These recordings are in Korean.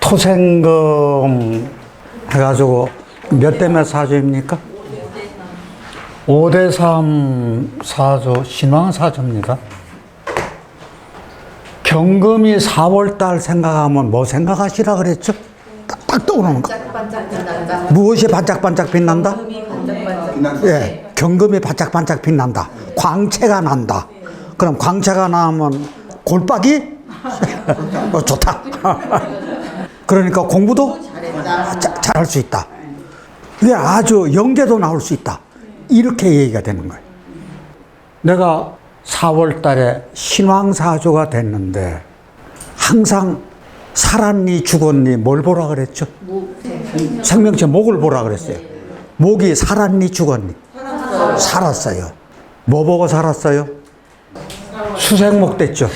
토생금 해가지고 몇 대 몇 사주입니까? 5대3 사주, 신왕사주입니다. 경금이 4월달 생각하면 뭐 생각하시라 그랬죠? 딱 떠오르는 거. 반짝반짝 빛난다. 무엇이 반짝반짝 빛난다? 금이 반짝반짝. 예, 경금이 반짝반짝 빛난다. 광채가 난다. 그럼 광채가 나면 골박이? 좋다. 그러니까 공부도 잘할 수 있다. 이게 아주 영재도 나올 수 있다. 이렇게 얘기가 되는 거예요. 내가 4월 달에 신왕사주가 됐는데 항상 살았니 죽었니 뭘 보라 그랬죠? 생명체 목을 보라 그랬어요. 목이 살았니 죽었니? 살았어요. 뭐 보고 살았어요? 수생목 됐죠.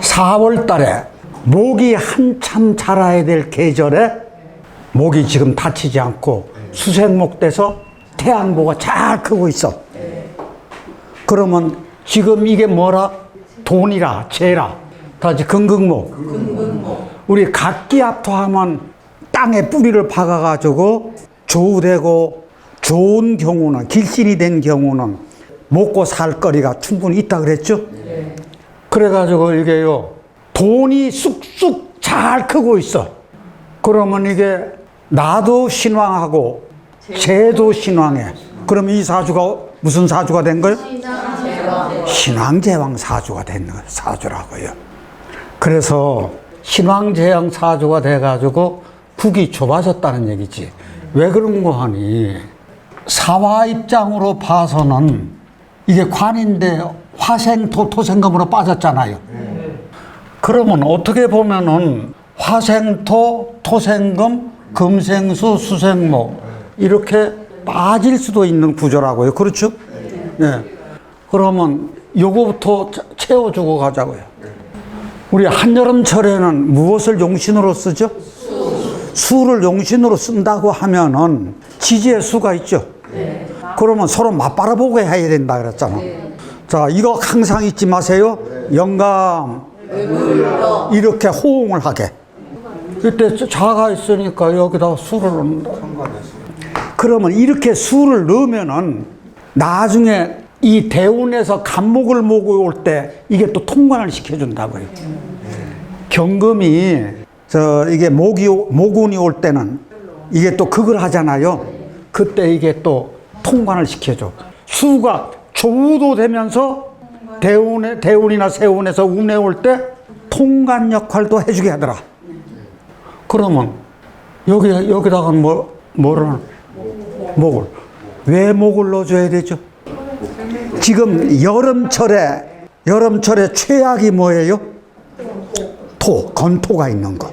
4월 달에 목이 한참 자라야 될 계절에 목이 지금 다치지 않고 수생목 돼서 태양보가 잘 크고 있어. 그러면 지금 이게 뭐라? 돈이라, 재라. 다시 금극목. 우리 각기압토하면 땅에 뿌리를 박아가지고 조우되고 좋은 경우는, 길신이 된 경우는 먹고 살 거리가 충분히 있다 그랬죠? 그래가지고 이게요, 돈이 쑥쑥 잘 크고 있어. 그러면 이게 나도 신왕하고 재도 신왕해. 그럼 이 사주가 무슨 사주가 된 거예요? 신왕제왕 사주가 된 사주라고요. 그래서 신왕제왕 사주가 돼가지고 북이 좁아졌다는 얘기지. 왜 그런 거 하니? 사화 입장으로 봐서는 이게 관인데 화생토 토생금으로 빠졌잖아요. 그러면 어떻게 보면은 화생토 토생금 금생수 수생목 이렇게 빠질 수도 있는 구조라고요. 그렇죠? 예. 그러면 요거부터 채워주고 가자고요. 우리 한여름철에는 무엇을 용신으로 쓰죠? 수를 용신으로 쓴다고 하면은 지지의 수가 있죠. 그러면 서로 맞바라보고 해야 된다 그랬잖아. 자, 이거 항상 잊지 마세요. 영감 이렇게 호응을 하게. 그때 자가 있으니까 여기다 수를 넣는다. 그러면 이렇게 수를 넣으면은 나중에 이 대운에서 간목을 모고 올 때 이게 또 통관을 시켜준다고요. 경금이 이게 모군이 올 때는 이게 또 극을 하잖아요. 그때 이게 또 통관을 시켜줘. 수가 조우도 되면서 대운이나 세운에서 운에 올 때 통관 역할도 해주게 하더라. 그러면 여기다가 뭐를 목을 왜 목을 넣어줘야 되죠? 지금 여름철에 최악이 뭐예요? 건토가 있는 거.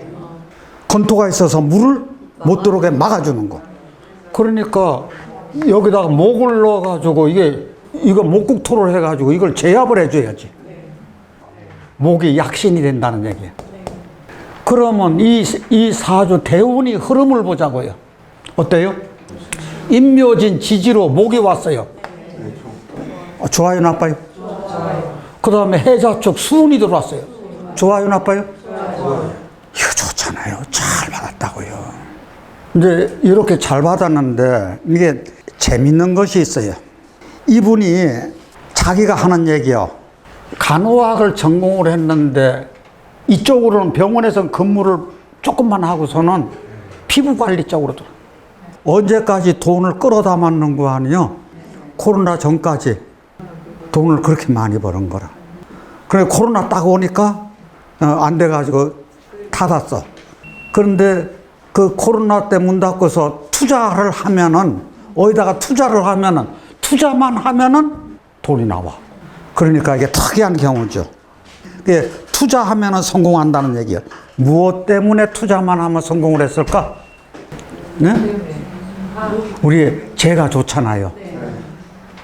건토가 있어서 물을 못 들어오게 막아주는 거. 그러니까 여기다가 목을 넣어가지고 이거 목국토를 해가지고 이걸 제압을 해줘야지. 목이 약신이 된다는 얘기예요. 그러면 이 사주 대운이 흐름을 보자고요. 어때요? 임묘진 지지로 목이 왔어요. 좋아요, 나빠요? 그 다음에 해자축 수운이 들어왔어요. 좋아요, 나빠요? 이거 좋잖아요. 잘 받았다고요. 이제 이렇게 잘 받았는데 이게 재밌는 것이 있어요. 이분이 자기가 하는 얘기요. 간호학을 전공을 했는데 이쪽으로는 병원에서 근무를 조금만 하고서는 피부관리 쪽으로 들어. 언제까지 돈을 끌어담았는 거 아니요? 코로나 전까지 돈을 그렇게 많이 버는 거라. 그래 코로나 딱 오니까 안 돼가지고 닫았어. 그런데 그 코로나 때 문 닫고서 투자를 하면은 어디다가 투자만 하면은 돈이 나와. 그러니까 이게 특이한 경우죠. 투자하면은 성공한다는 얘기예요. 무엇 때문에 투자만 하면 성공을 했을까? 네? 우리 재가 좋잖아요.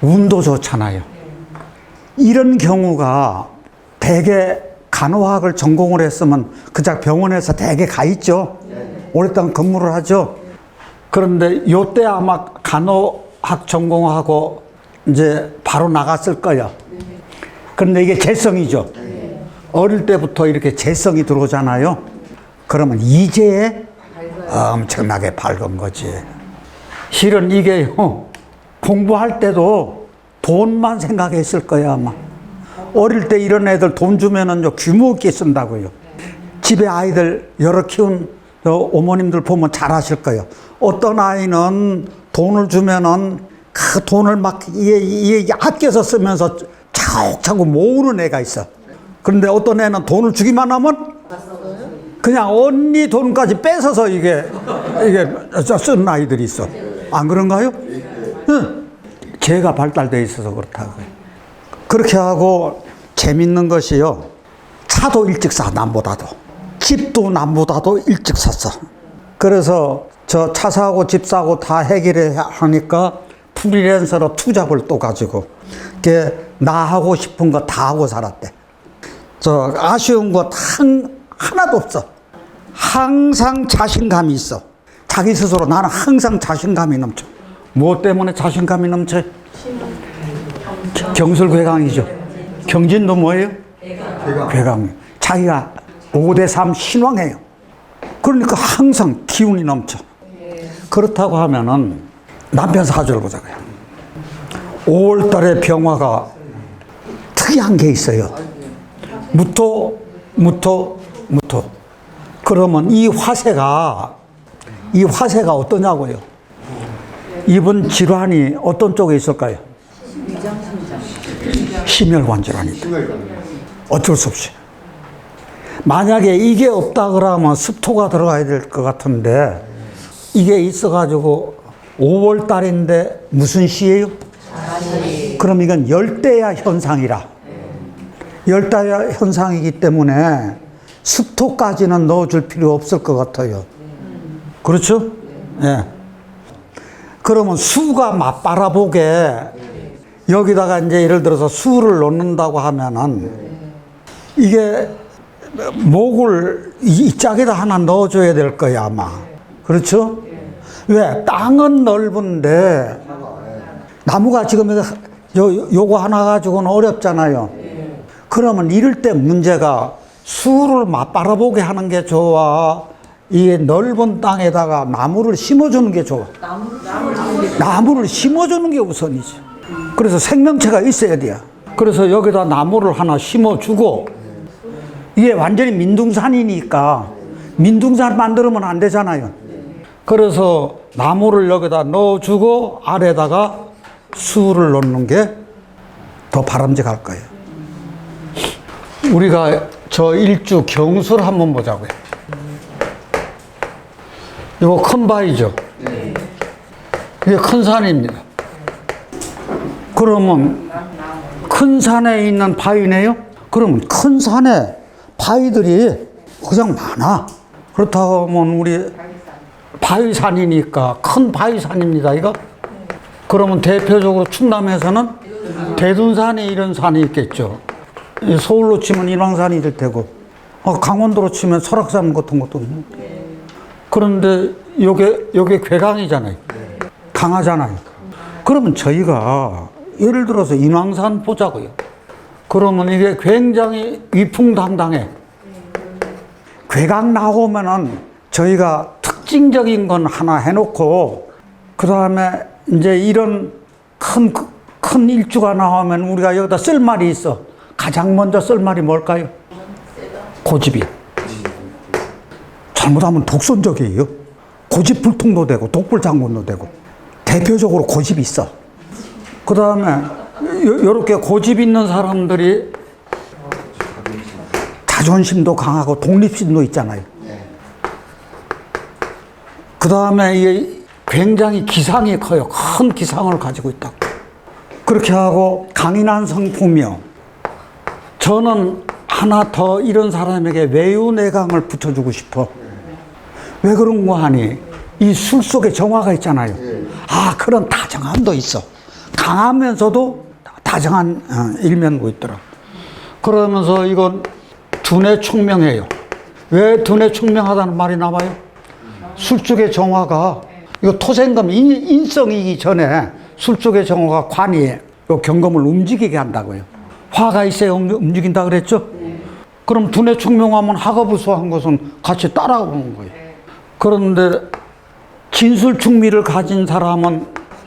운도 좋잖아요. 이런 경우가 대개 간호학을 전공을 했으면 그작 병원에서 대개 가 있죠. 오랫동안 근무를 하죠. 그런데 요때 아마 간호학 전공하고 이제 바로 나갔을 거예요. 그런데 이게 재성이죠. 어릴 때부터 이렇게 재성이 들어오잖아요. 그러면 이제 엄청나게 밝은 거지. 실은 이게요, 공부할 때도 돈만 생각했을 거야, 아마. 어릴 때 이런 애들 돈 주면은 규모 있게 쓴다고요. 집에 아이들 여러 키운 어머님들 보면 잘 아실 거예요. 어떤 아이는 돈을 주면은 그 돈을 막 아껴서 쓰면서 차곡차곡 모으는 애가 있어. 그런데 어떤 애는 돈을 주기만 하면 그냥 언니 돈까지 뺏어서 이게 쓰는 아이들이 있어. 안 그런가요? 응. 죄가 발달되어 있어서 그렇다고요. 그렇게 하고 재밌는 것이요. 차도 일찍 사, 남보다도. 집도 남보다도 일찍 샀어. 그래서 저 차 사고 집 사고 다 해결해 하니까 프리랜서로 투잡을 또 가지고 나 하고 싶은 거 다 하고 살았대. 저 아쉬운 것 하나도 없어. 항상 자신감이 있어. 자기 스스로 나는 항상 자신감이 넘쳐. 무엇 때문에 자신감이 넘쳐? 경술괴강이죠. 경진도 뭐예요? 괴강. 자기가 5대3 신왕이에요. 그러니까 항상 기운이 넘쳐. 그렇다고 하면은 남편 사주를 보자고요. 5월달에 병화가 특이한 게 있어요. 무토. 그러면 이 화세가 어떠냐고요? 이번 질환이 어떤 쪽에 있을까요? 심혈관 질환이. 어쩔 수 없이. 만약에 이게 없다 그러면 습토가 들어가야 될 것 같은데 이게 있어가지고 5월 달인데 무슨 시예요? 그럼 이건 열대야 현상이라. 열대야 현상이기 때문에 습토까지는 넣어줄 필요 없을 것 같아요. 그렇죠? 예. 그러면 수가 맞바라보게 여기다가 이제 예를 들어서 수를 넣는다고 하면은 이게 목을 이 짝에다 하나 넣어줘야 될 거야, 아마. 그렇죠? 왜? 땅은 넓은데 나무가 지금 요거 하나 가지고는 어렵잖아요. 그러면 이럴 때 문제가 수를 맞바라보게 하는 게 좋아? 이 넓은 땅에다가 나무를 심어주는 게 좋아? 나무를 심어주는 게 우선이지. 그래서 생명체가 있어야 돼요. 그래서 여기다 나무를 하나 심어주고, 이게 완전히 민둥산이니까 민둥산 만들면 안 되잖아요. 그래서 나무를 여기다 넣어주고 아래다가 수를 넣는 게 더 바람직할 거예요. 우리가 저 일주 경수를 한번 보자고요. 이거 큰 바위죠? 이게 큰 산입니다. 그러면 큰 산에 있는 바위네요? 그러면 큰 산에 바위들이 그냥 많아. 그렇다고 하면 우리 바위산이니까 큰 바위산입니다, 이거? 그러면 대표적으로 충남에서는 대둔산이 이런 산이 있겠죠. 서울로 치면 인왕산이 될 테고, 강원도로 치면 설악산 같은 것도. 그런데 요게 괴강이잖아요. 강하잖아요. 그러면 저희가 예를 들어서 인왕산 보자고요. 그러면 이게 굉장히 위풍당당해. 괴강 나오면은 저희가 특징적인 건 하나 해놓고, 그 다음에 이제 이런 큰 일주가 나오면 우리가 여기다 쓸 말이 있어. 가장 먼저 쓸 말이 뭘까요? 고집이. 잘못하면 독선적이에요. 고집불통도 되고 독불장군도 되고. 대표적으로 고집이 있어. 그 다음에 이렇게 고집 있는 사람들이 자존심도 강하고 독립심도 있잖아요. 그 다음에 이게 굉장히 기상이 커요. 큰 기상을 가지고 있다고. 그렇게 하고 강인한 성품이요. 저는 하나 더 이런 사람에게 외유내강을 붙여주고 싶어. 왜 그런 거 하니? 이 술 속에 정화가 있잖아요. 그런 다정함도 있어. 강하면서도 다정한 일면도 있더라. 그러면서 이건 두뇌 총명해요. 왜 두뇌 총명하다는 말이 나와요? 술쪽의 정화가, 이거 토생금 인성이기 전에 술쪽의 정화가 관이 요 경금을 움직이게 한다고요. 화가 있어야 움직인다 그랬죠? 그럼 두뇌 총명하면 하가부수한 것은 같이 따라오는 거예요. 그런데 진술충미를 가진 사람은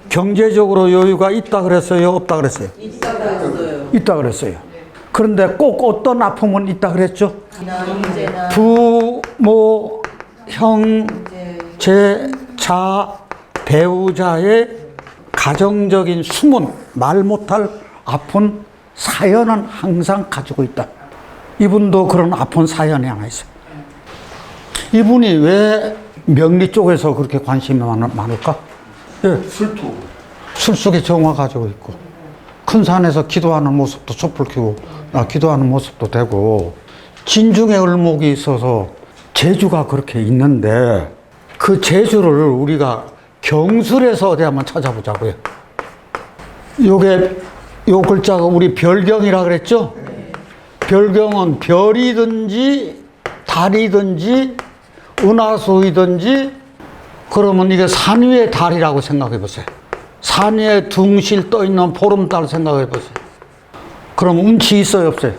경제적으로 여유가 있다 그랬어요? 없다 그랬어요? 있다 그랬어요. 있다 그랬어요. 그런데 꼭 어떤 아픔은 있다 그랬죠? 경제나 부모, 형제, 자, 배우자의 가정적인 숨은 말 못할 아픈 사연은 항상 가지고 있다. 이분도 그런 아픈 사연이 하나 있어요. 이분이 왜 명리 쪽에서 그렇게 관심이 많을까? 예. 술 속에 정화 가지고 있고, 큰 산에서 기도하는 모습도 촛불 켜고 기도하는 모습도 되고, 진중의 을목이 있어서 재주가 그렇게 있는데 그 재주를 우리가 경술에서 어디 한번 찾아보자고요. 요 글자가 우리 별경이라 그랬죠? 별경은 별이든지 달이든지 은하수이든지, 그러면 이게 산 위의 달이라고 생각해 보세요. 산 위에 둥실 떠 있는 보름달 생각해 보세요. 그럼 운치 있어요, 없어요?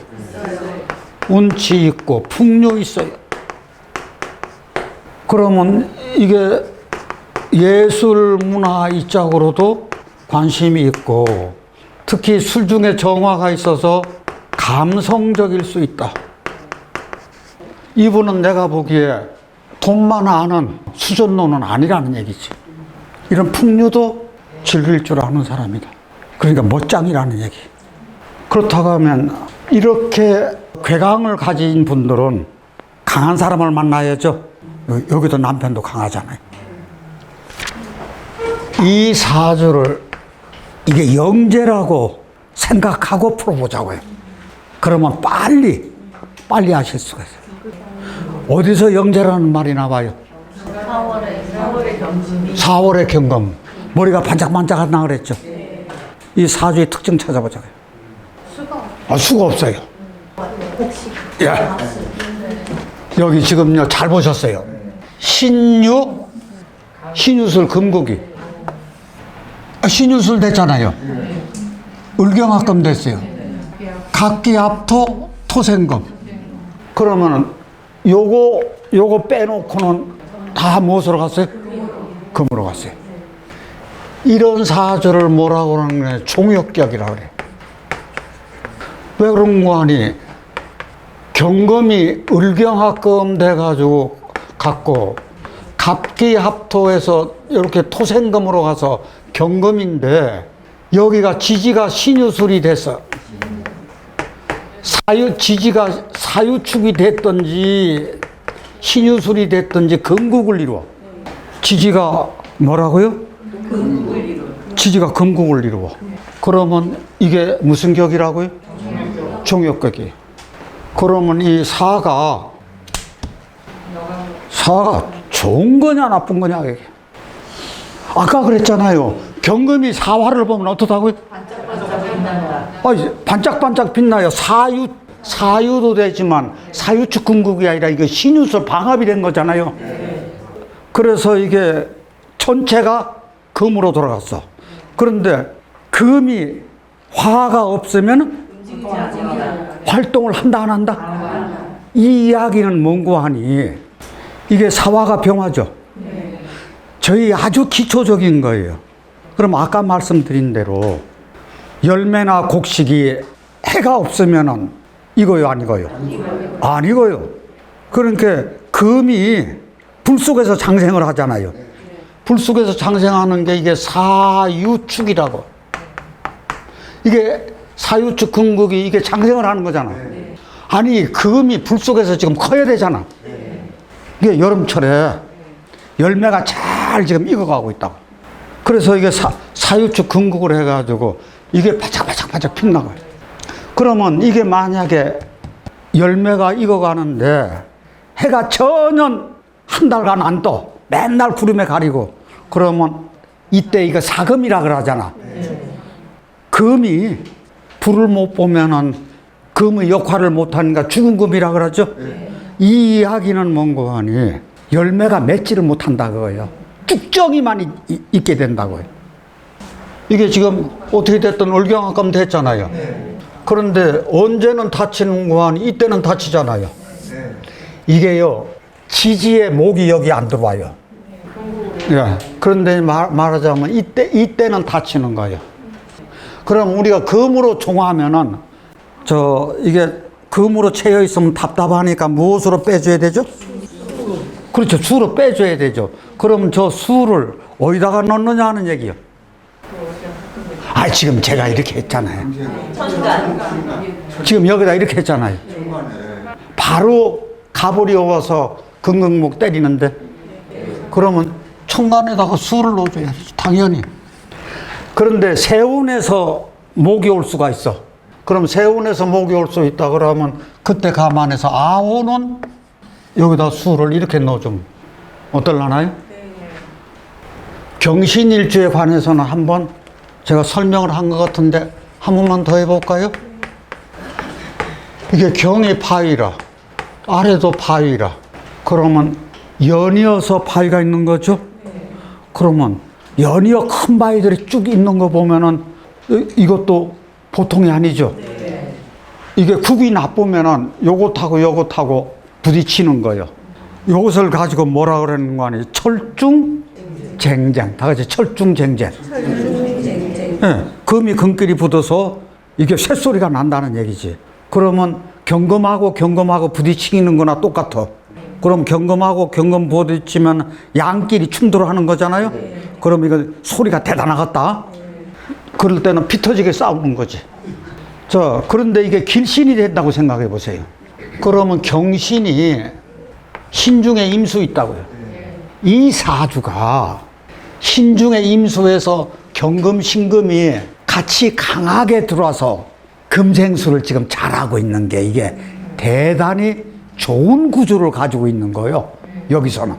운치 있고 풍요 있어요. 그러면 이게 예술 문화 이쪽으로도 관심이 있고, 특히 술 중에 정화가 있어서 감성적일 수 있다. 이분은 내가 보기에 돈만 아는 수전노는 아니라는 얘기지. 이런 풍류도 즐길 줄 아는 사람이다. 그러니까 멋장이라는 얘기. 그렇다고 하면 이렇게 괴강을 가진 분들은 강한 사람을 만나야죠. 여기도 남편도 강하잖아요. 이 사주를 이게 영재라고 생각하고 풀어보자고요. 그러면 빨리 하실 수가 있어요. 어디서 영재라는 말이 나와요? 4월의 경금. 머리가 반짝반짝하다 그랬죠. 이 사주의 특징 찾아보자고요. 수가 없어요. 야, 여기 지금요 잘 보셨어요. 신유술 금국이 신유술 됐잖아요. 을경합금 됐어요. 각기합토 토생금. 그러면은 요거 빼놓고는 다 무엇으로 갔어요? 금으로 갔어요. 이런 사주를 뭐라고 하는 거냐? 종역격이라고 그래. 왜 그런 거 하니? 경금이 을경합금 돼가지고 갔고, 갑기합토에서 이렇게 토생금으로 가서 경금인데, 여기가 지지가 신유술이 됐어. 지지가 사유축이 됐든지 신유술이 됐든지 금국을 이루어. 지지가 뭐라고요? 금국을 이루어. 지지가 금국을 이루어. 그러면 이게 무슨 격이라고요? 종역격이에요. 그러면 이 사가 좋은 거냐 나쁜 거냐. 아까 그랬잖아요. 경금이 사화를 보면 어떻다고요? 반짝반짝 빛나요. 사유도 되지만 사유축 금국이 아니라 이게 신유술 방합이 된 거잖아요. 그래서 이게 전체가 금으로 돌아갔어. 그런데 금이 화가 없으면 활동을 한다 안 한다? 이 이야기는 뭔고 하니, 이게 사화가 병화죠. 저희 아주 기초적인 거예요. 그럼 아까 말씀드린 대로 열매나 곡식이 해가 없으면은 이거요, 아니고요? 아니고요. 그러니까 금이 불 속에서 장생을 하잖아요. 불 속에서 장생하는 게 이게 사유축이라고. 이게 사유축 금국이 이게 장생을 하는 거잖아. 아니, 금이 불 속에서 지금 커야 되잖아. 이게 여름철에 열매가 잘 지금 익어가고 있다고. 그래서 이게 사유축 금국을 해가지고 이게 바짝바짝 빛나고요. 그러면 이게 만약에 열매가 익어가는데 해가 전혀 한 달간 안 떠. 맨날 구름에 가리고. 그러면 이때 이거 사금이라 그러잖아. 금이 불을 못 보면은 금의 역할을 못하니까 죽은 금이라 그러죠. 이 이야기는 뭔고 하니, 열매가 맺지를 못한다 그거예요. 쭉정이만 있게 된다고요. 이게 지금 어떻게 됐든 을경합금 됐잖아요. 그런데 언제는 다치는 거 아니 이때는 다치잖아요. 이게요, 지지에 목이 여기 안 들어와요. 예. 그런데 말하자면 이때는 다치는 거예요. 그럼 우리가 금으로 종하면은 이게 금으로 채여 있으면 답답하니까 무엇으로 빼줘야 되죠? 그렇죠. 수로 빼줘야 되죠. 그럼 저 수를 어디다가 넣느냐 하는 얘기요. 지금 제가 이렇게 했잖아요. 지금 여기다 이렇게 했잖아요. 바로 가버리 와서 긍긍목 때리는데, 그러면 천간에다가 수를 넣어줘야지, 당연히. 그런데 세운에서 목이 올 수가 있어. 그럼 세운에서 목이 올 수 있다 그러면 그때 감안해서 아오는 여기다 수를 이렇게 넣어주면 어떨라나요? 경신일주에 관해서는 한번 제가 설명을 한 것 같은데 한 번만 더 해볼까요? 이게 경이 파위라, 아래도 파위라. 그러면 연이어서 파위가 있는 거죠? 그러면 연이어 큰 바위들이 쭉 있는 거 보면은 이것도 보통이 아니죠. 이게 국이 나쁘면은 요것하고 요것하고 부딪히는 거예요. 요것을 가지고 뭐라 그러는 거 아니에요? 철중쟁쟁. 다 같이 철중쟁쟁. 네, 금이 금끼리 붙어서 이게 쇳소리가 난다는 얘기지. 그러면 경금하고 경금하고 부딪히는 거나 똑같아. 그럼 경금하고 경금 부딪히면 양끼리 충돌하는 거잖아요. 그럼 이거 소리가 대단하겠다. 그럴 때는 피 터지게 싸우는 거지. 그런데 이게 길신이 된다고 생각해 보세요. 그러면 경신이 신중에 임수 있다고요. 이 사주가 신중에 임수해서 경금, 신금이 같이 강하게 들어와서 금생수를 지금 잘하고 있는 게 이게 대단히 좋은 구조를 가지고 있는 거예요. 여기서는.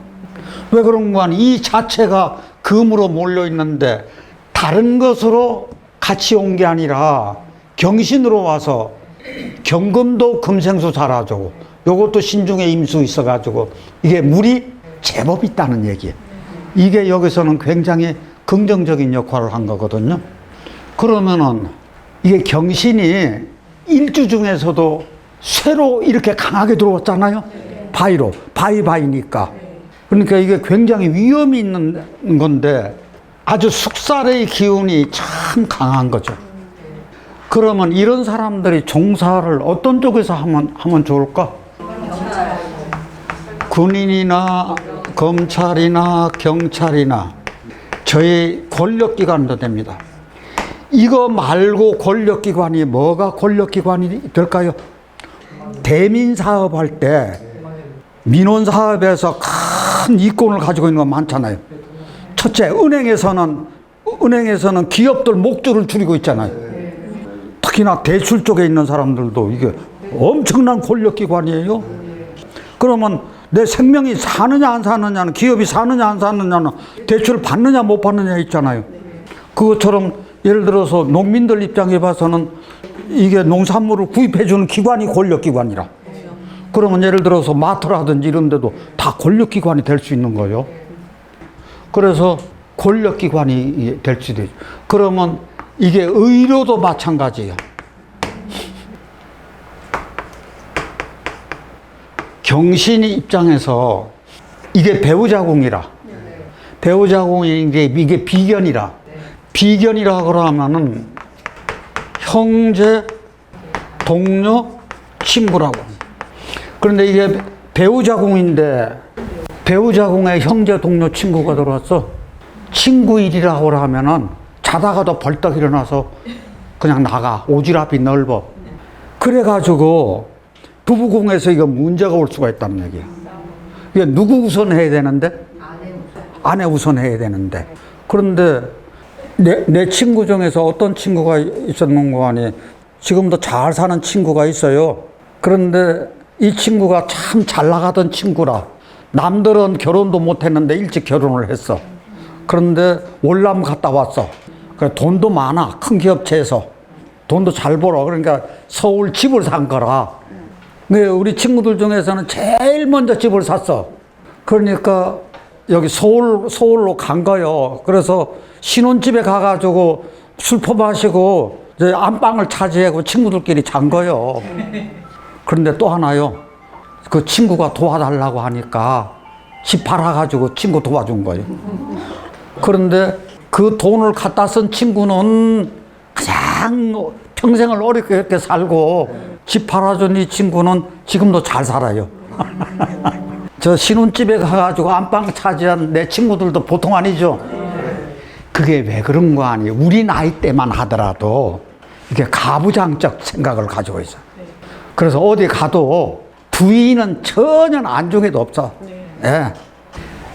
왜 그런가 하니 이 자체가 금으로 몰려 있는데 다른 것으로 같이 온 게 아니라 경신으로 와서 경금도 금생수 잘하죠. 요것도 신중에 임수 있어가지고 이게 물이 제법 있다는 얘기예요. 이게 여기서는 굉장히 긍정적인 역할을 한 거거든요. 그러면은 이게 경신이 일주 중에서도 쇠로 이렇게 강하게 들어왔잖아요. 바위로. 바위니까. 그러니까 이게 굉장히 위험이 있는 건데 아주 숙살의 기운이 참 강한 거죠. 그러면 이런 사람들이 종사를 어떤 쪽에서 하면 좋을까? 군인이나 검찰이나 경찰이나 저희 권력기관도 됩니다. 이거 말고 권력기관이 뭐가 권력기관이 될까요? 대민사업 할 때 민원사업에서 큰 이권을 가지고 있는 거 많잖아요. 첫째, 은행에서는 기업들 목줄을 줄이고 있잖아요. 특히나 대출 쪽에 있는 사람들도 이게 엄청난 권력기관이에요. 그러면 내 생명이 사느냐 안 사느냐는, 기업이 사느냐 안 사느냐는 대출을 받느냐 못 받느냐 있잖아요. 그것처럼 예를 들어서 농민들 입장에 봐서는 이게 농산물을 구입해주는 기관이 권력기관이라. 그러면 예를 들어서 마트라든지 이런 데도 다 권력기관이 될 수 있는 거예요. 그래서 권력기관이 될 수도 있죠. 그러면 이게 의료도 마찬가지예요. 경신이 입장에서 이게 배우자궁이라. 배우자궁이 이게 비견이라. 비견이라 그러면은 형제, 동료, 친구라고. 그런데 이게 배우자궁인데 배우자궁에 형제, 동료, 친구가 들어왔어. 친구일이라고 하면은 자다가도 벌떡 일어나서 그냥 나가. 오지랖이 넓어. 그래가지고 부부궁에서 이거 문제가 올 수가 있다는 얘기야. 이게 누구 우선해야 되는데? 아내 우선해야 되는데. 그런데 내 친구 중에서 어떤 친구가 있었는 거 아니, 지금도 잘 사는 친구가 있어요. 그런데 이 친구가 참 잘 나가던 친구라. 남들은 결혼도 못 했는데 일찍 결혼을 했어. 그런데 월남 갔다 왔어. 그래, 돈도 많아. 큰 기업체에서. 돈도 잘 벌어. 그러니까 서울 집을 산 거라. 우리 친구들 중에서는 제일 먼저 집을 샀어. 그러니까 여기 서울로 간 거요. 그래서 신혼집에 가가지고 술 퍼마시고 저 안방을 차지하고 친구들끼리 잔 거요. 그런데 또 하나요. 그 친구가 도와달라고 하니까 집 팔아가지고 친구 도와준 거예요. 그런데 그 돈을 갖다 쓴 친구는 가장 평생을 어렵게 살고 집 팔아준 이 친구는 지금도 잘 살아요. 저 신혼집에 가가지고 안방 차지한 내 친구들도 보통 아니죠. 그게 왜 그런 거 아니에요. 우리 나이 때만 하더라도 이게 가부장적 생각을 가지고 있어. 그래서 어디 가도 부인은 전혀 안중에도 없어. 예.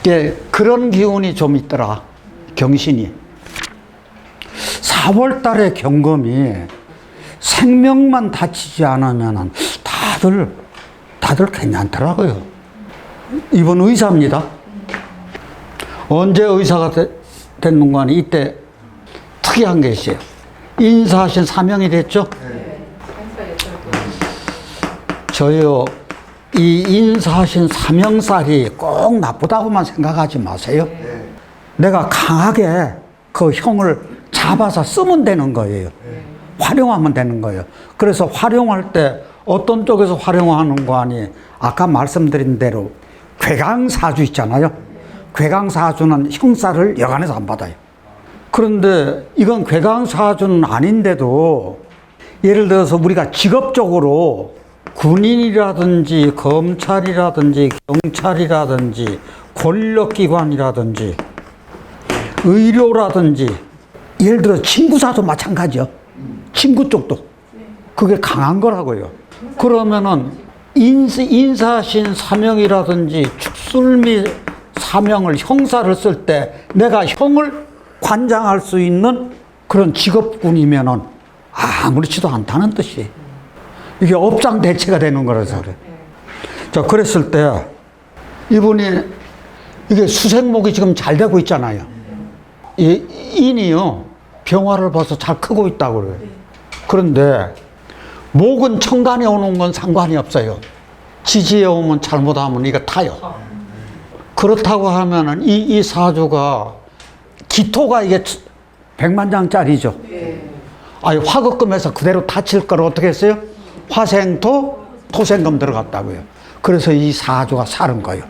이게 그런 기운이 좀 있더라. 경신이. 4월 달에 경금이 생명만 다치지 않으면 다들 괜찮더라고요. 이번 의사입니다. 언제 의사가 됐는가 하니 이때 특이한 게 있어요. 인사하신 사명이 됐죠? 저요, 이 인사하신 사명살이 꼭 나쁘다고만 생각하지 마세요. 내가 강하게 그 형을 잡아서 쓰면 되는 거예요. 활용하면 되는 거예요. 그래서 활용할 때 어떤 쪽에서 활용하는 거 아니, 아까 말씀드린 대로 괴강사주 있잖아요. 괴강사주는 형사를 여간해서 안 받아요. 그런데 이건 괴강사주는 아닌데도 예를 들어서 우리가 직업적으로 군인이라든지 검찰이라든지 경찰이라든지 권력기관이라든지 의료라든지 예를 들어 친구사도 마찬가지요. 친구 쪽도 그게 강한 거라고요. 그러면은 인사신 사명이라든지 축술미 사명을 형사를 쓸 때 내가 형을 관장할 수 있는 그런 직업군이면은 아무렇지도 않다는 뜻이에요. 이게 업장 대체가 되는 거라서 그래. 자, 그랬을 때 이분이 이게 수생목이 지금 잘 되고 있잖아요. 이 인이요 병화를 봐서 잘 크고 있다고 그래요. 그런데 목은 천간에 오는 건 상관이 없어요. 지지에 오면 잘못하면 이거 타요. 그렇다고 하면은 이 사주가 기토가 이게 백만장짜리죠. 아니 화급금에서 그대로 다칠 걸 어떻게 했어요? 화생토 토생금 들어갔다고요. 그래서 이 사주가 사는 거예요.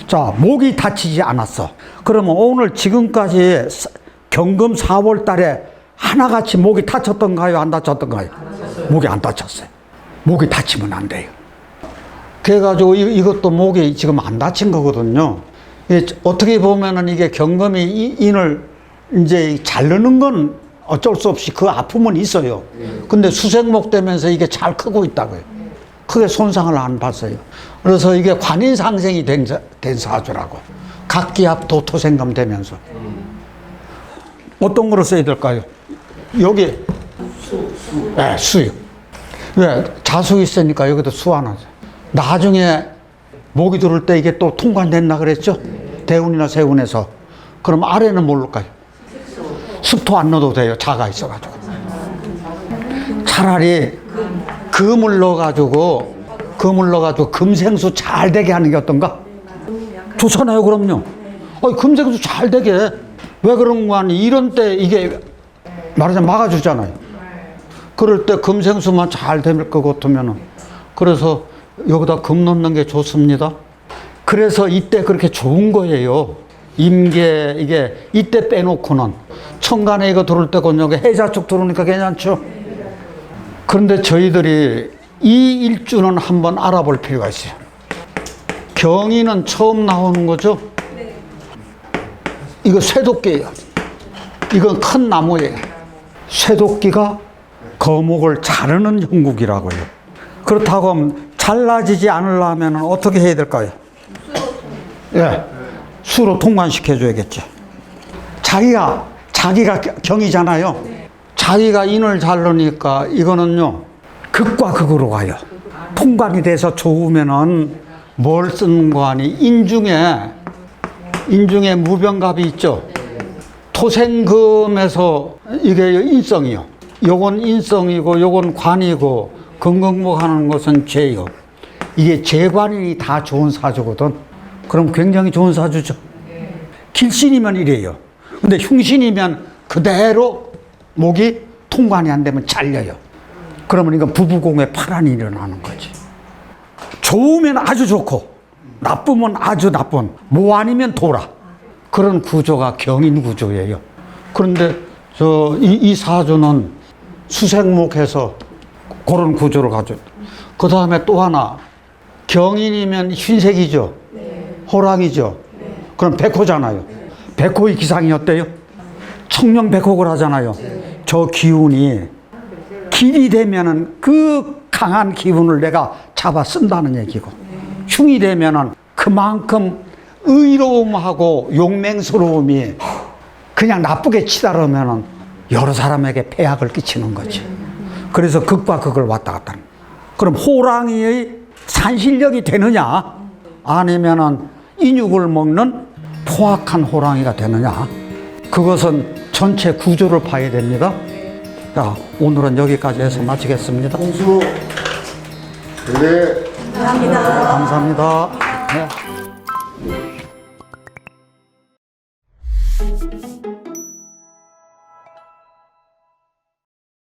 자, 목이 다치지 않았어. 그러면 오늘 지금까지 경금 4월 달에 하나같이 목이 다쳤던가요? 안 다쳤던가요? 목이 안 다쳤어요. 목이 다치면 안 돼요. 그래가지고 이것도 목이 지금 안 다친 거거든요. 어떻게 보면은 이게 경금이 인을 이제 자르는 건 어쩔 수 없이 그 아픔은 있어요. 근데 수생목 되면서 이게 잘 크고 있다고요. 크게 손상을 안 봤어요. 그래서 이게 관인상생이 된 사주라고. 각기합 도토생금 되면서. 어떤 거로 써야 될까요? 여기 네, 수요. 왜? 자수 있으니까 여기도 수 하나. 나중에 목이 들을 때 이게 또 통관됐나 그랬죠? 대운이나 세운에서. 그럼 아래는 뭘까요? 습토 안 넣어도 돼요. 자가 있어가지고. 차라리 금을 넣어가지고 금생수 잘 되게 하는 게 어떤가? 좋잖아요, 그럼요. 금생수 잘 되게. 왜 그런 거 아니? 이런 때 이게 말하자면 막아주잖아요. 그럴 때 금생수만 잘 될 것 같으면은. 그래서 여기다 금 넣는 게 좋습니다. 그래서 이때 그렇게 좋은 거예요. 임계, 이게 이때 빼놓고는. 천간에 이거 들어올 때건 여기 해자축 들어오니까 괜찮죠? 그런데 저희들이 이 일주는 한번 알아볼 필요가 있어요. 경인은 처음 나오는 거죠? 이거 쇠도끼예요. 이건 큰 나무예요. 쇠도끼가 거목을 자르는 형국이라고요. 그렇다고 하면 잘라지지 않으려면 어떻게 해야 될까요? 예, 수로 통관시켜줘야겠죠. 자기가 경이잖아요. 자기가 인을 자르니까 이거는요 극과 극으로 가요. 통관이 돼서 좋으면은 뭘 쓰는 거 아니? 인중에 무병갑이 있죠. 토생금에서 이게 인성이요. 요건 인성이고 요건 관이고 금극목하는 것은 죄요. 이게 재관인이 다 좋은 사주거든. 그럼 굉장히 좋은 사주죠. 길신이면 이래요. 근데 흉신이면 그대로 목이 통관이 안 되면 잘려요. 그러면 이건 부부공의 파란이 일어나는 거지. 좋으면 아주 좋고 나쁘면 아주 나쁜, 뭐 아니면 돌아. 그런 구조가 경인 구조예요. 그런데 이 사주는 수생목해서 그런 구조를 가져. 그 다음에 또 하나, 경인이면 흰색이죠. 호랑이죠. 그럼 백호잖아요. 백호의 기상이 어때요? 청명백호를 하잖아요. 저 기운이 길이 되면은 그 강한 기운을 내가 잡아 쓴다는 얘기고, 흉이 되면은 그만큼 의로움하고 용맹스러움이 그냥 나쁘게 치달으면은 여러 사람에게 폐악을 끼치는 거지. 그래서 극과 극을 왔다 갔다 하는. 그럼 호랑이의 산신력이 되느냐, 아니면은 인육을 먹는 포악한 호랑이가 되느냐, 그것은 전체 구조를 봐야 됩니다. 자, 오늘은 여기까지 해서 마치겠습니다. 공수 네. 감사합니다. 네.